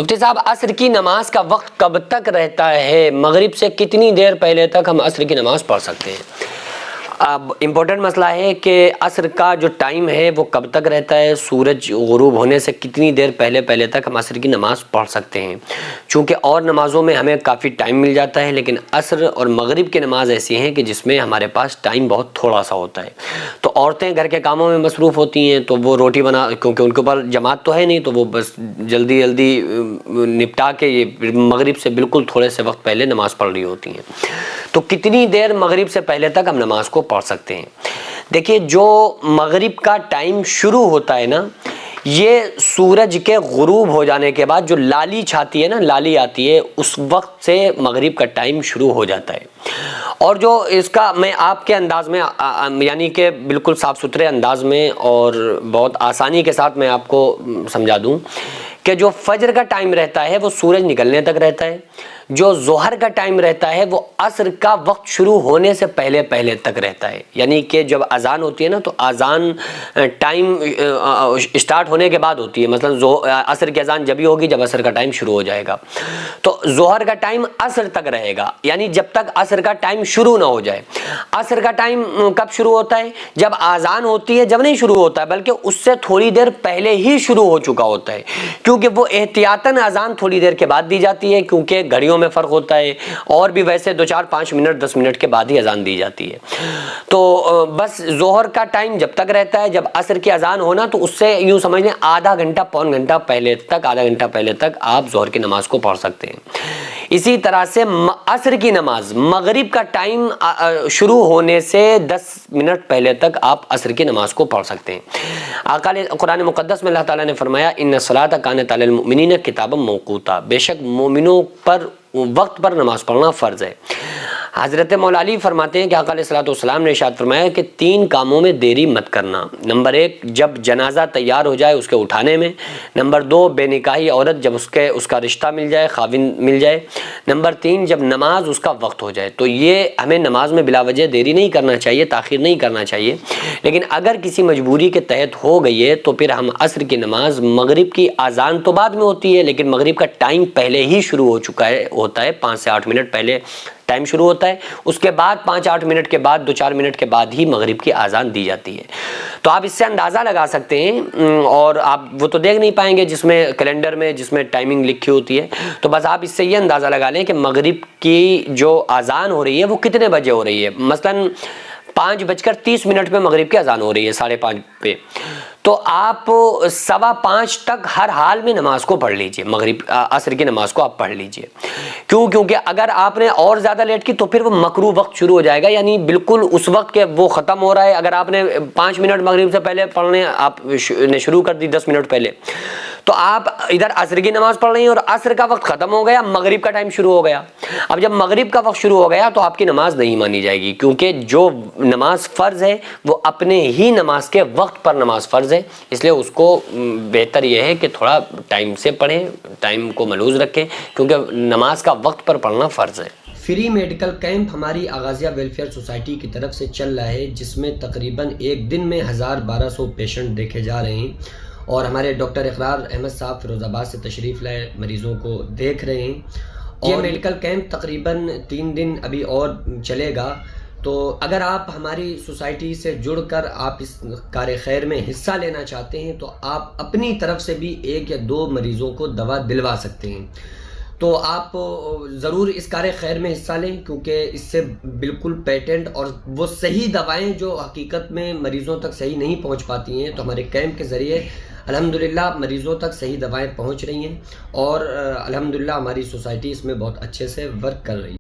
مفتی صاحب عصر کی نماز کا وقت کب تک رہتا ہے؟ مغرب سے کتنی دیر پہلے تک ہم عصر کی نماز پڑھ سکتے ہیں؟ اب امپورٹنٹ مسئلہ ہے کہ عصر کا جو ٹائم ہے وہ کب تک رہتا ہے، سورج غروب ہونے سے کتنی دیر پہلے تک ہم عصر کی نماز پڑھ سکتے ہیں؟ چونکہ اور نمازوں میں ہمیں کافی ٹائم مل جاتا ہے، لیکن عصر اور مغرب کی نماز ایسی ہیں کہ جس میں ہمارے پاس ٹائم بہت تھوڑا سا ہوتا ہے۔ تو عورتیں گھر کے کاموں میں مصروف ہوتی ہیں، تو وہ روٹی بنا، کیونکہ ان کے اوپر جماعت تو ہے نہیں، تو وہ بس جلدی نپٹا کے یہ مغرب سے بالکل تھوڑے سے وقت پہلے نماز پڑھ رہی ہوتی ہیں۔ تو کتنی دیر مغرب سے پہلے تک ہم نماز کو پڑھ سکتے ہیں؟ دیکھیے، جو مغرب کا ٹائم شروع ہوتا ہے نا، یہ سورج کے غروب ہو جانے کے بعد جو لالی چھاتی ہے نا، لالی آتی ہے، اس وقت سے مغرب کا ٹائم شروع ہو جاتا ہے۔ اور جو اس کا میں آپ کے انداز میں یعنی کہ بالکل صاف ستھرے انداز میں اور بہت آسانی کے ساتھ میں آپ کو سمجھا دوں کہ جو فجر کا ٹائم رہتا ہے وہ سورج نکلنے تک رہتا ہے، جو ظہر کا ٹائم رہتا ہے وہ عصر کا وقت شروع ہونے سے پہلے تک رہتا ہے۔ یعنی کہ جب اذان ہوتی ہے نا، تو اذان ٹائم اسٹارٹ ہونے کے بعد ہوتی ہے، مثلا عصر کی اذان جب ہی ہوگی جب عصر کا ٹائم شروع ہو جائے گا، تو ظہر کا ٹائم عصر تک رہے گا، یعنی جب تک عصر کا ٹائم شروع نہ ہو جائے۔ عصر کا ٹائم کب شروع ہوتا ہے؟ جب اذان ہوتی ہے، جب نہیں شروع ہوتا ہے بلکہ اس سے تھوڑی دیر پہلے ہی شروع ہو چکا ہوتا ہے، کیونکہ وہ احتیاطاً اذان تھوڑی دیر کے بعد دی جاتی ہے، کیونکہ گھڑیوں میں فرق ہوتا ہے، اور بھی ویسے 2-4-5 منٹ 10 منٹ کے بعد ہی اذان دی جاتی ہے۔ تو بس ظہر کا ٹائم جب تک رہتا ہے، جب عصر کی اذان ہونا تو اس سے یوں سمجھ لیں آدھا گھنٹہ پون گھنٹہ پہلے تک آپ ظہر کی نماز کو پڑھ سکتے ہیں۔ اسی طرح سے عصر کی نماز مغرب کا ٹائم شروع ہونے سے 10 منٹ پہلے تک آپ عصر کی نماز کو پڑھ سکتے ہیں۔ آقا نے قرآن مقدس میں اللہ تعالیٰ نے فرمایا ان الصلاۃ کانت علی المؤمنین کتابا موقوتا، بے شک مومنوں پر وقت پر نماز پڑھنا فرض ہے۔ حضرت مولا علی فرماتے ہیں کہ آقا علیہ الصلوۃ والسلام نے ارشاد فرمایا کہ 3 کاموں میں دیری مت کرنا۔ نمبر 1، جب جنازہ تیار ہو جائے اس کے اٹھانے میں۔ نمبر 2، بے نکاحی عورت جب اس کا رشتہ مل جائے، خاوند مل جائے۔ نمبر 3، جب نماز اس کا وقت ہو جائے۔ تو یہ ہمیں نماز میں بلا وجہ دیری نہیں کرنا چاہیے، تاخیر نہیں کرنا چاہیے، لیکن اگر کسی مجبوری کے تحت ہو گئی ہے تو پھر ہم عصر کی نماز، مغرب کی اذان تو بعد میں ہوتی ہے لیکن مغرب کا ٹائم پہلے ہی شروع ہو چکا ہوتا ہے، 5 سے 8 منٹ پہلے ٹائم شروع ہوتا ہے، اس کے بعد 5-8 منٹ کے بعد 2-4 منٹ کے بعد ہی مغرب کی اذان دی جاتی ہے۔ تو آپ اس سے اندازہ لگا سکتے ہیں، اور آپ وہ تو دیکھ نہیں پائیں گے جس میں کیلنڈر میں جس میں ٹائمنگ لکھی ہوتی ہے، تو بس آپ اس سے یہ اندازہ لگا لیں کہ مغرب کی جو اذان ہو رہی ہے وہ کتنے بجے ہو رہی ہے۔ مثلاً 5:30 پہ مغرب کی اذان ہو رہی ہے، 5:30 پہ، تو آپ 5:15 تک ہر حال میں نماز کو پڑھ لیجئے، مغرب عصر کی نماز کو آپ پڑھ لیجئے۔ کیونکہ اگر آپ نے اور زیادہ لیٹ کی تو پھر وہ مکروہ وقت شروع ہو جائے گا، یعنی بالکل اس وقت کے وہ ختم ہو رہا ہے۔ اگر آپ نے 5 منٹ مغرب سے پہلے پڑھنے آپ نے شروع کر دی 10 منٹ پہلے، تو آپ ادھر عصر کی نماز پڑھ رہی ہیں اور عصر کا وقت ختم ہو گیا، مغرب کا ٹائم شروع ہو گیا۔ اب جب مغرب کا وقت شروع ہو گیا تو آپ کی نماز نہیں مانی جائے گی، کیونکہ جو نماز فرض ہے وہ اپنے ہی نماز کے وقت پر نماز فرض ہے، اس لیے اس کو بہتر یہ ہے کہ تھوڑا ٹائم سے پڑھیں، ٹائم کو ملحوظ رکھیں، کیونکہ نماز کا وقت پر پڑھنا فرض ہے۔ فری میڈیکل کیمپ ہماری آغازیہ ویلفیئر سوسائٹی کی طرف سے چل رہا ہے، جس میں تقریباً ایک دن میں 1200 پیشنٹ دیکھے جا رہے ہیں، اور ہمارے ڈاکٹر اقرار احمد صاحب فیروز آباد سے تشریف لائے مریضوں کو دیکھ رہے ہیں۔ یہ میڈیکل کیمپ تقریباً 3 دن ابھی اور چلے گا، تو اگر آپ ہماری سوسائٹی سے جڑ کر آپ اس کار خیر میں حصہ لینا چاہتے ہیں تو آپ اپنی طرف سے بھی 1 یا 2 مریضوں کو دوا دلوا سکتے ہیں۔ تو آپ ضرور اس کار خیر میں حصہ لیں، کیونکہ اس سے بالکل پیٹنٹ اور وہ صحیح دوائیں جو حقیقت میں مریضوں تک صحیح نہیں پہنچ پاتی ہیں، تو ہمارے کیمپ کے ذریعے الحمدللہ مریضوں تک صحیح دوائیں پہنچ رہی ہیں، اور الحمدللہ ہماری سوسائٹی اس میں بہت اچھے سے ورک کر رہی ہے۔